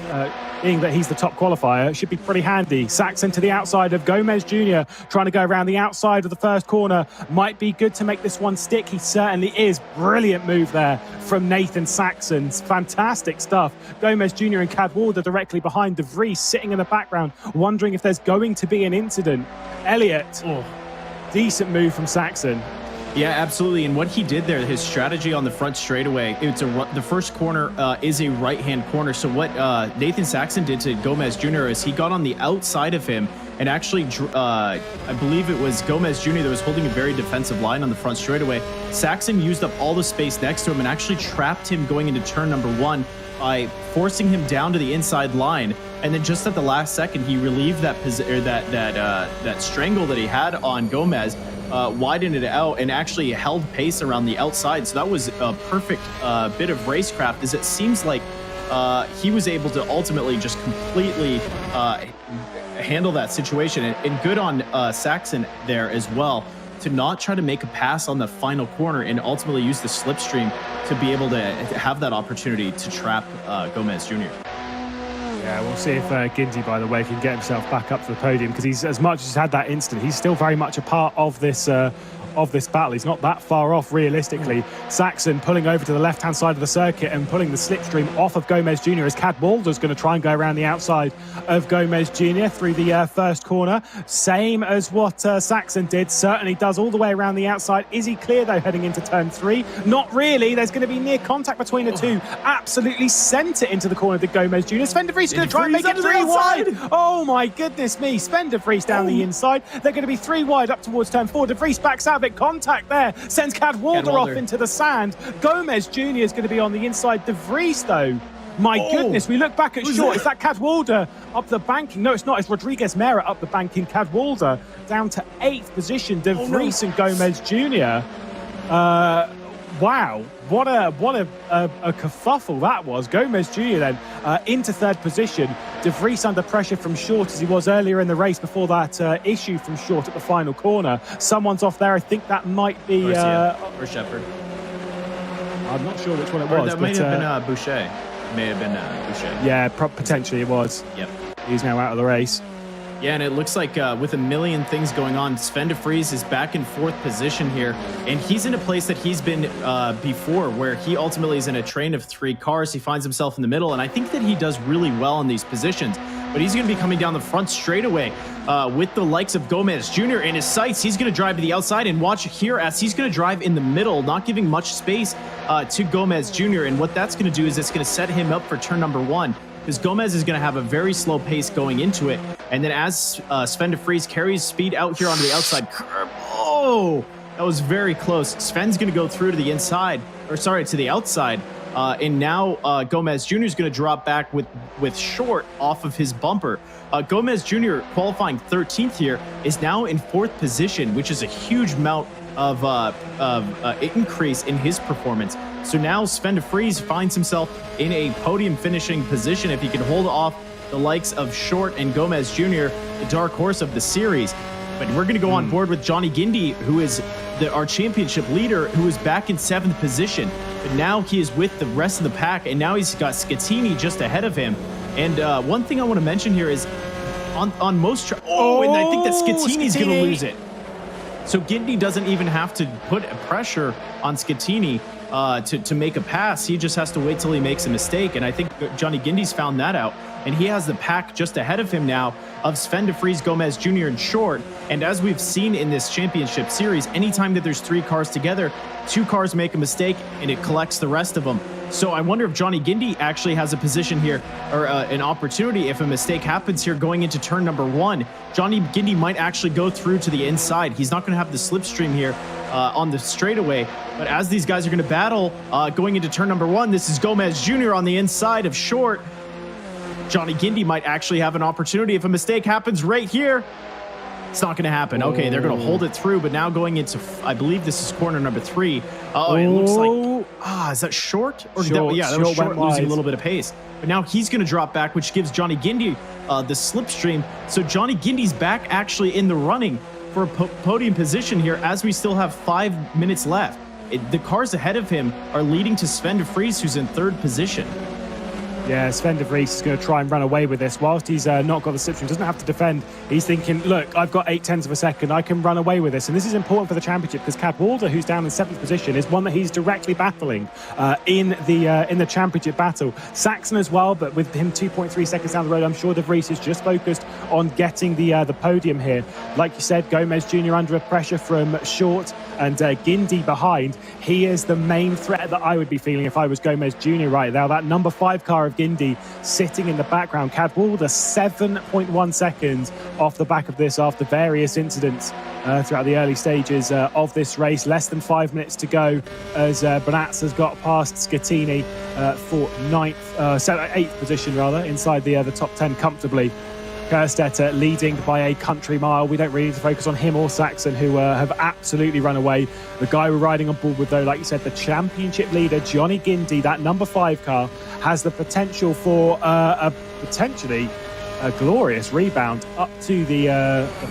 being that he's the top qualifier, it should be pretty handy. Saxon to the outside of Gomez Jr. trying to go around the outside of the first corner. Might be good to make this one stick. He certainly is. Brilliant move there from Nathan Saxon. Fantastic stuff. Gomez Jr. and Cadwallader directly behind. De Vries sitting in the background, wondering if there's going to be an incident. Elliott, decent move from Saxon. Yeah, absolutely. And what he did there, his strategy on the front straightaway, the first corner is a right-hand corner. So what Nathan Saxon did to Gomez Jr. is he got on the outside of him and actually, I believe it was Gomez Jr. that was holding a very defensive line on the front straightaway. Saxon used up all the space next to him and actually trapped him going into turn number 1 by forcing him down to the inside line. And then just at the last second, he relieved that strangle that he had on Gomez, widened it out, and actually held pace around the outside. So that was a perfect bit of racecraft, as it seems like he was able to ultimately just completely handle that situation. And good on Saxon there as well, to not try to make a pass on the final corner and ultimately use the slipstream to be able to have that opportunity to trap Gomez Jr. Yeah, we'll see if Ginty, by the way, can get himself back up to the podium, because he's, as much as he's had that incident, he's still very much a part of this battle. He's not that far off realistically. Saxon pulling over to the left-hand side of the circuit and pulling the slipstream off of Gomez Jr. as Cadwallader's going to try and go around the outside of Gomez Jr. through the first corner. Same as what Saxon did. Certainly does all the way around the outside. Is he clear, though, heading into turn 3? Not really. There's going to be near contact between the two. Absolutely sent it into the corner to Gomez Jr. Sven de Vries is going to try and make it 3 wide. Oh, my goodness me. Sven de Vries down the inside. They're going to be 3 wide up towards turn 4. De Vries backs out. Contact there, sends Cadwallader off into the sand. Gomez Jr. is going to be on the inside. De Vries, though, my goodness, we look back at short. Is that Cadwallader up the banking? No, it's not. It's Rodriguez Mera up the banking. Cadwallader down to 8th position. De Vries and Gomez Jr. Wow, what a kerfuffle that was. Gomez Jr. then into 3rd position. De Vries under pressure from short, as he was earlier in the race before that issue from short at the final corner. Someone's off there. I think that might be or Shepherd. I'm not sure which one it was. That may have been Boucher. It may have been Boucher. Yeah, potentially it was. Yep. He's now out of the race. Yeah, and it looks like with a million things going on, Sven de Vries is back in 4th position here, and he's in a place that he's been before, where he ultimately is in a train of 3 cars. He finds himself in the middle, and I think that he does really well in these positions. But he's going to be coming down the front straightaway with the likes of Gomez Jr. in his sights. He's going to drive to the outside, and watch here as he's going to drive in the middle, not giving much space to Gomez Jr. And what that's going to do is it's going to set him up for turn number 1. Because Gomez is going to have a very slow pace going into it. And then as Sven de Vries carries speed out here onto the outside curb. Oh, that was very close. Sven's going to go through to the inside, or sorry, to the outside. And now Gomez Jr. is going to drop back with short off of his bumper. Gomez Jr. qualifying 13th here is now in 4th position, which is a huge amount of increase in his performance. So now Sven de Vries finds himself in a podium finishing position if he can hold off the likes of Short and Gomez Jr., the dark horse of the series. But we're going to go on board with Johnny Gindy, who is our championship leader, who is back in 7th position. But now he is with the rest of the pack, and now he's got Scattini just ahead of him. And one thing I want to mention here is on most... and I think that Scattini's going to lose it. So Gindy doesn't even have to put pressure on Scattini to make a pass. He just has to wait till he makes a mistake. And I think Johnny Gindy's found that out. And he has the pack just ahead of him now of Sven de Vries, Gomez Jr. and Short. And as we've seen in this championship series, anytime that there's 3 cars together, 2 cars make a mistake and it collects the rest of them. So I wonder if Johnny Gindy actually has a position here, or an opportunity if a mistake happens here going into turn number 1. Johnny Gindy might actually go through to the inside. He's not going to have the slipstream here on the straightaway. But as these guys are going to battle going into turn number 1, this is Gomez Jr. on the inside of Short. Johnny Gindy might actually have an opportunity if a mistake happens right here. It's not going to happen. Okay, they're going to hold it through, but now going into, I believe this is corner number 3. Oh, it looks like, is that Short? Or Short, that was Short losing a little bit of pace. But now he's going to drop back, which gives Johnny Gindy the slipstream. So Johnny Gindy's back actually in the running for a podium position here as we still have 5 minutes left. The cars ahead of him are leading to Sven de Vries, who's in 3rd position. Yeah, Sven de Vries is going to try and run away with this. Whilst he's not got the slipstream, doesn't have to defend. He's thinking, look, I've got 0.8 of a second. I can run away with this. And this is important for the championship because Cadwallader, who's down in 7th position, is one that he's directly battling in the championship battle. Saxon as well, but with him 2.3 seconds down the road, I'm sure de Vries is just focused on getting the podium here. Like you said, Gomez Jr. under pressure from Short and Guindy behind. He is the main threat that I would be feeling if I was Gomez Jr. right now. That number 5 car of Guindy sitting in the background. Cadwallader 7.1 seconds off the back of this after various incidents throughout the early stages of this race. Less than 5 minutes to go as Bonatz has got past Scattini for 8th position rather, inside the top 10 comfortably. Kerstetter leading by a country mile. We don't really need to focus on him or Saxon, who have absolutely run away. The guy we're riding on board with, though, like you said, the championship leader, Johnny Guindy, that number 5 car, has the potential for potentially a glorious rebound up to the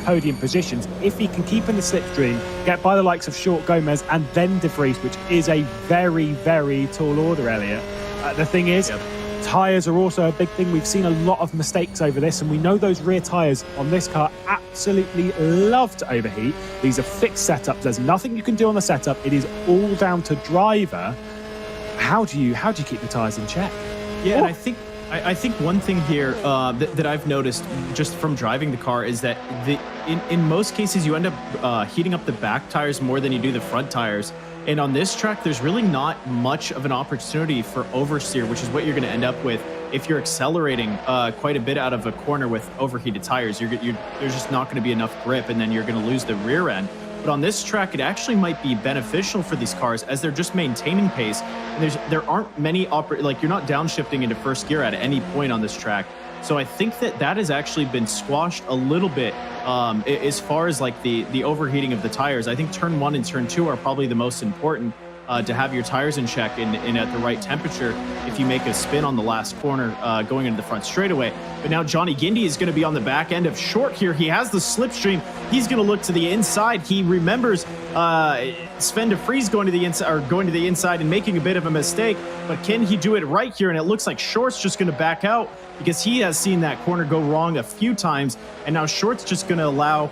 podium positions if he can keep in the slipstream, get by the likes of Short, Gomez, and then de Vries, which is a very, very tall order, Elliot. The thing is, tyres are also a big thing. We've seen a lot of mistakes over this, and we know those rear tyres on this car absolutely love to overheat. These are fixed setups. There's nothing you can do on the setup. It is all down to driver. How do you keep the tyres in check? Yeah, and I think one thing here that I've noticed just from driving the car is that in most cases you end up heating up the back tires more than you do the front tires. And on this track, there's really not much of an opportunity for oversteer, which is what you're going to end up with if you're accelerating quite a bit out of a corner with overheated tires. There's just not going to be enough grip, and then you're going to lose the rear end. But on this track, it actually might be beneficial for these cars as they're just maintaining pace. And there aren't many you're not downshifting into first gear at any point on this track. So I think that has actually been squashed a little bit as far as like the overheating of the tires. I think turn 1 and turn 2 are probably the most important to have your tires in check and at the right temperature if you make a spin on the last corner going into the front straightaway. But now Johnny Guindy is going to be on the back end of Short here. He has the slipstream. He's going to look to the inside. He remembers Sven de Vries going to the inside and making a bit of a mistake. But can he do it right here? And it looks like Short's just going to back out because he has seen that corner go wrong a few times. And now Short's just going to allow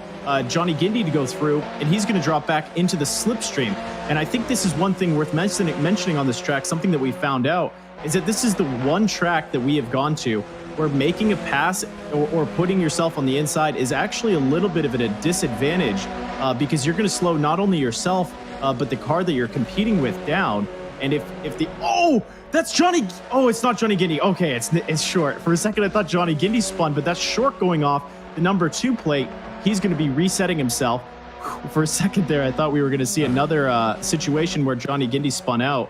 Johnny Guindy to go through, and he's going to drop back into the slipstream. And I think this is one thing worth mentioning on this track, something that we found out, is that this is the one track that we have gone to where making a pass or putting yourself on the inside is actually a little bit of a disadvantage because you're going to slow not only yourself, but the car that you're competing with down. And that's Johnny. Oh, it's not Johnny Guindy. Okay, it's Short. For a second, I thought Johnny Guindy spun, but that's Short going off the number 2 plate. He's going to be resetting himself. For a second there, I thought we were going to see another situation where Johnny Guindy spun out,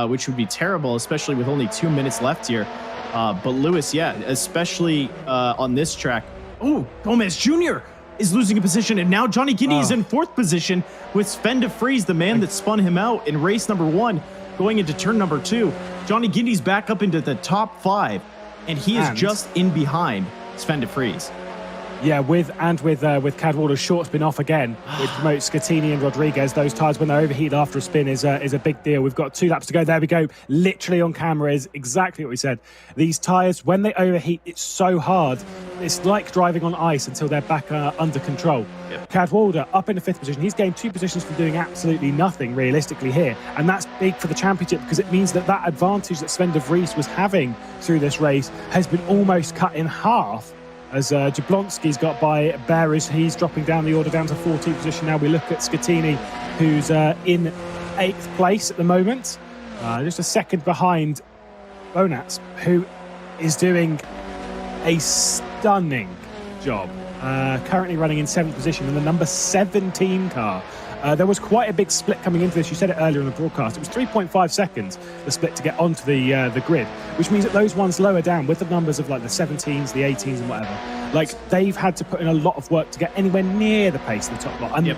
which would be terrible, especially with only 2 minutes left here. But Lewis, yeah, especially on this track. Oh, Gomez Jr. is losing a position, and now Johnny Guindy is in 4th position with Sven de Vries, the man that spun him out in race number 1, going into turn number 2. Johnny Guindy's back up into the top 5, and he is just in behind Sven de Vries. Yeah, with Cadwallader, Short's been off again, which promotes Scattini and Rodriguez. Those tyres, when they're overheated after a spin, is a big deal. We've got 2 laps to go. There we go. Literally on camera is exactly what we said. These tyres, when they overheat, it's so hard. It's like driving on ice until they're back under control. Yep. Cadwallader up in the 5th position. He's gained 2 positions from doing absolutely nothing realistically here. And that's big for the championship because it means that advantage that Sven de Vries was having through this race has been almost cut in half. As Jablonski's got by Bearers, he's dropping down the order down to 14th position. Now we look at Scattini, who's in 8th place at the moment, just a second behind Bonatz, who is doing a stunning job. Currently running in 7th position in the number 17 car. There was quite a big split coming into this. You said it earlier in the broadcast. It was 3.5 seconds, the split to get onto the grid, which means that those ones lower down with the numbers of like the 17s, the 18s and whatever, like they've had to put in a lot of work to get anywhere near the pace of the top lot. And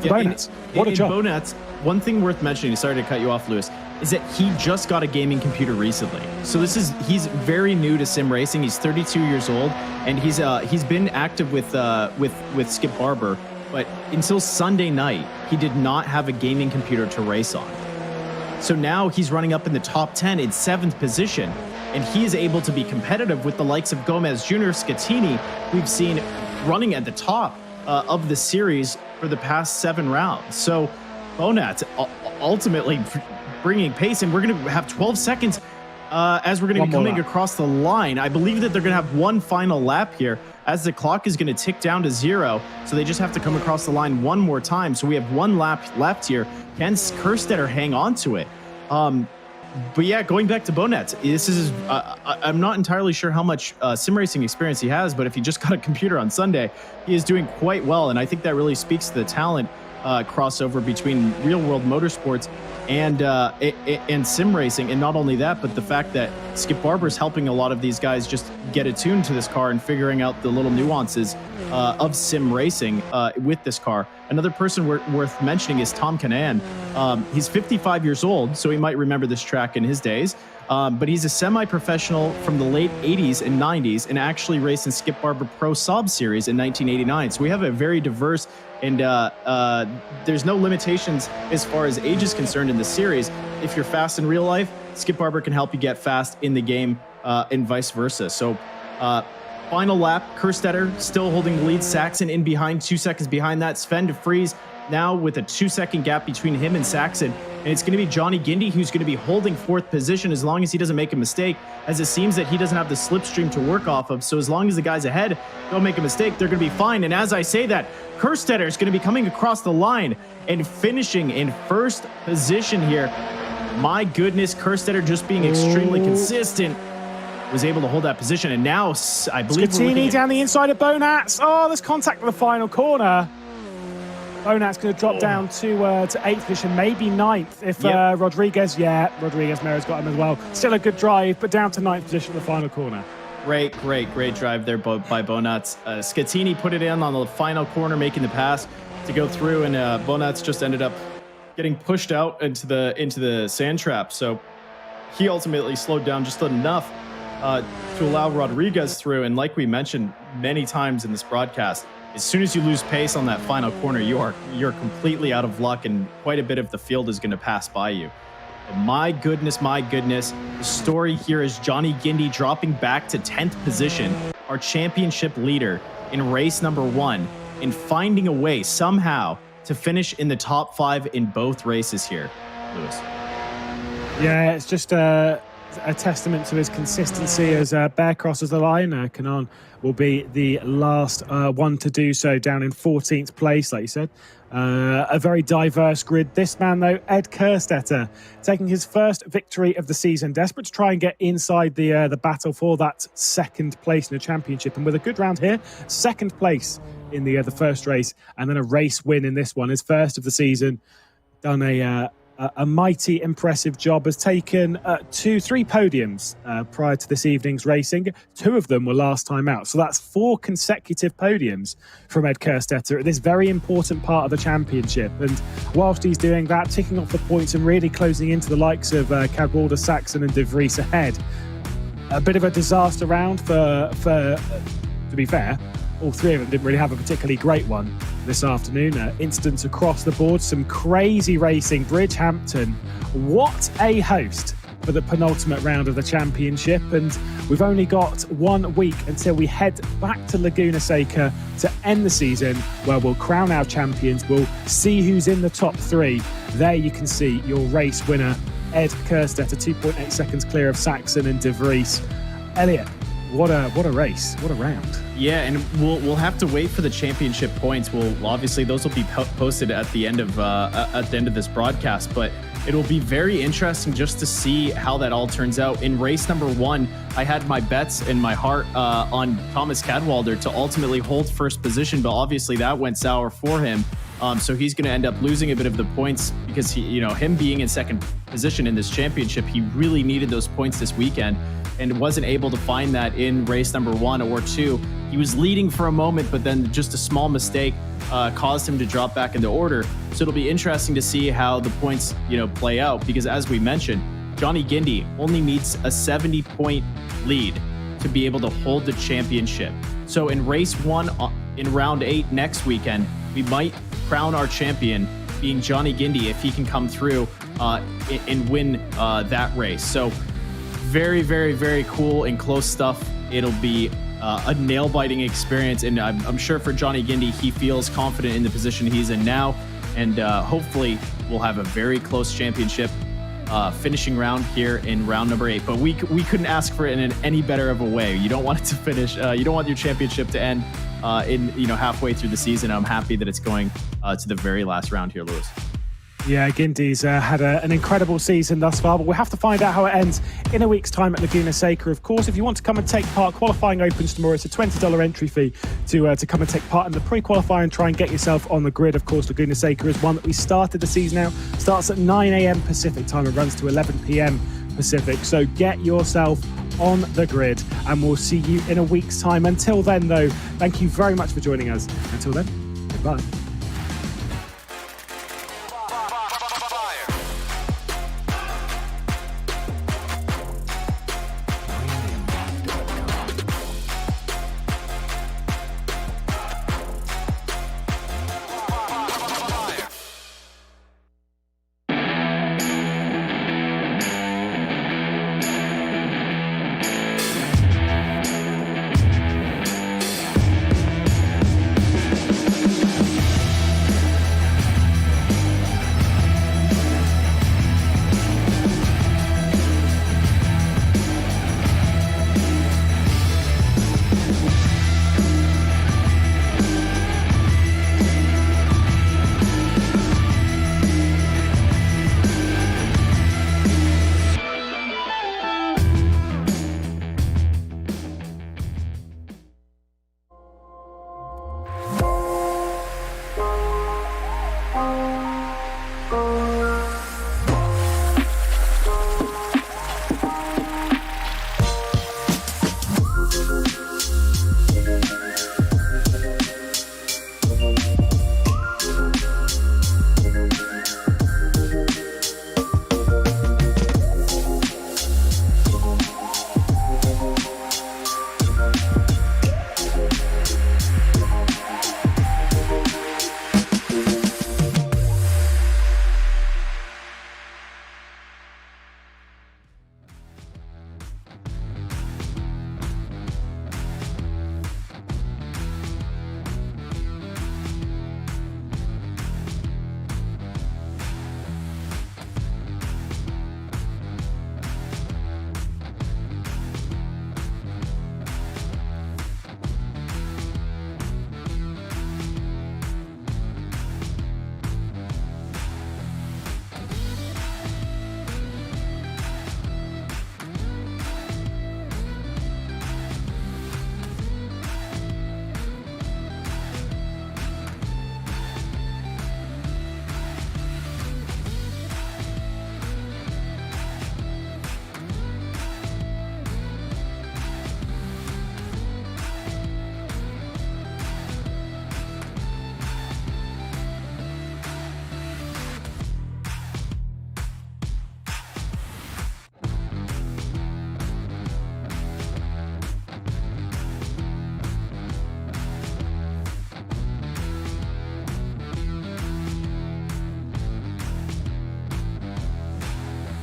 Bonatz, what a job. Bonatz, one thing worth mentioning, sorry to cut you off, Lewis, is that he just got a gaming computer recently. So he's very new to sim racing. He's 32 years old, and he's been active with Skip Barber but until Sunday night, he did not have a gaming computer to race on. So now he's running up in the top 10 in 7th position, and he is able to be competitive with the likes of Gomez Jr., Scattini, we've seen running at the top of the series for the past 7 rounds. So Bonat ultimately bringing pace, and we're going to have 12 seconds as we're going to be coming across the line. I believe that they're going to have one final lap here as the clock is going to tick down to 0. So they just have to come across the line one more time. So we have 1 lap left here. Can Kerstetter hang on to it? But yeah, going back to Bonat, this is I'm not entirely sure how much sim racing experience he has, but if he just got a computer on Sunday, he is doing quite well. And I think that really speaks to the talent crossover between real world motorsports and sim racing. And not only that, but the fact that Skip Barber is helping a lot of these guys just get attuned to this car and figuring out the little nuances of sim racing with this car. Another person worth mentioning is Tom Canan. He's 55 years old, so he might remember this track in his days. But he's a semi-professional from the late 80s and 90s and actually raced in Skip Barber Pro Saab Series in 1989. So we have a very diverse and there's no limitations as far as age is concerned in the series. If you're fast in real life, Skip Barber can help you get fast in the game and vice versa. So final lap, Kerstetter still holding the lead. Saxon in behind, 2 seconds behind that. Sven de Vries now with a 2-second gap between him and Saxon. And it's going to be Johnny Gindy who's going to be holding 4th position as long as he doesn't make a mistake, as it seems that he doesn't have the slipstream to work off of. So as long as the guys ahead don't make a mistake, they're going to be fine. And as I say that, Kerstetter is going to be coming across the line and finishing in 1st position here. My goodness, Kerstetter just being extremely consistent was able to hold that position. And now I believe Scattini down the inside of Bonat. Oh, there's contact with the final corner. Bonat's going to drop down to 8th position, maybe 9th if Rodriguez Mera's got him as well. Still a good drive, but down to 9th position at the final corner. Great drive there by Bonat. Scattini put it in on the final corner, making the pass to go through, and Bonat's just ended up getting pushed out into the sand trap. So he ultimately slowed down just enough to allow Rodriguez through. And like we mentioned many times in this broadcast, as soon as you lose pace on that final corner, you're completely out of luck, and quite a bit of the field is going to pass by you. But my goodness, the story here is Johnny Gindy dropping back to 10th position, our championship leader in race number 1, and finding a way somehow to finish in the top 5 in both races here, Lewis. Yeah, it's just a testament to his consistency as Bear crosses the line. Canan will be the last one to do so, down in 14th place, like you said. A very diverse grid. This man, though, Ed Kerstetter, taking his first victory of the season, desperate to try and get inside the battle for that 2nd place in the championship. And with a good round here, 2nd place in the first race, and then a race win in this one, his first of the season. Done a mighty impressive job. Has taken 3 podiums prior to this evening's racing. 2 of them were last time out. So that's 4 consecutive podiums from Ed Kerstetter at this very important part of the championship. And whilst he's doing that, ticking off the points and really closing into the likes of Cadwalder, Saxon and De Vries ahead. A bit of a disaster round for to be fair. All 3 of them didn't really have a particularly great one this afternoon. Incidents across the board, some crazy racing. Bridgehampton, what a host for the penultimate round of the championship. And we've only got 1 week until we head back to Laguna Seca to end the season, where we'll crown our champions. We'll see who's in the top 3. There you can see your race winner, Ed Kerstetter, 2.8 seconds clear of Saxon and De Vries. Elliot, what a race, what a round. Yeah, and we'll have to wait for the championship points. Obviously those will be posted at the end of this broadcast, but it will be very interesting just to see how that all turns out. In race number 1, I had my bets in my heart on Thomas Cadwalder to ultimately hold 1st position, but obviously that went sour for him. So he's going to end up losing a bit of the points because him being in 2nd position in this championship, he really needed those points this weekend and wasn't able to find that in race number 1 or 2. He was leading for a moment, but then just a small mistake caused him to drop back into order. So it'll be interesting to see how the points, play out, because as we mentioned, Johnny Gindy only needs a 70-point lead to be able to hold the championship. So in race 1 in round 8 next weekend, we might crown our champion being Johnny Gindy if he can come through and win that race. So very, very, very cool and close stuff. It'll be a nail-biting experience, and I'm sure for Johnny Gindy, he feels confident in the position he's in now, and hopefully we'll have a very close championship finishing round here in round number 8. But we couldn't ask for it in any better of a way. You don't want it to finish. You don't want your championship to end in halfway through the season. I'm happy that it's going to the very last round here, Lewis. Yeah, Gindy's had an incredible season thus far, but we'll have to find out how it ends in a week's time at Laguna Seca. Of course, if you want to come and take part, qualifying opens tomorrow. It's a $20 entry fee to come and take part in the pre-qualifying and try and get yourself on the grid. Of course, Laguna Seca is one that we started the season now. Starts at 9 a.m. Pacific time and runs to 11 p.m. Pacific. So get yourself on the grid, and we'll see you in a week's time. Until then, though, thank you very much for joining us. Until then, goodbye.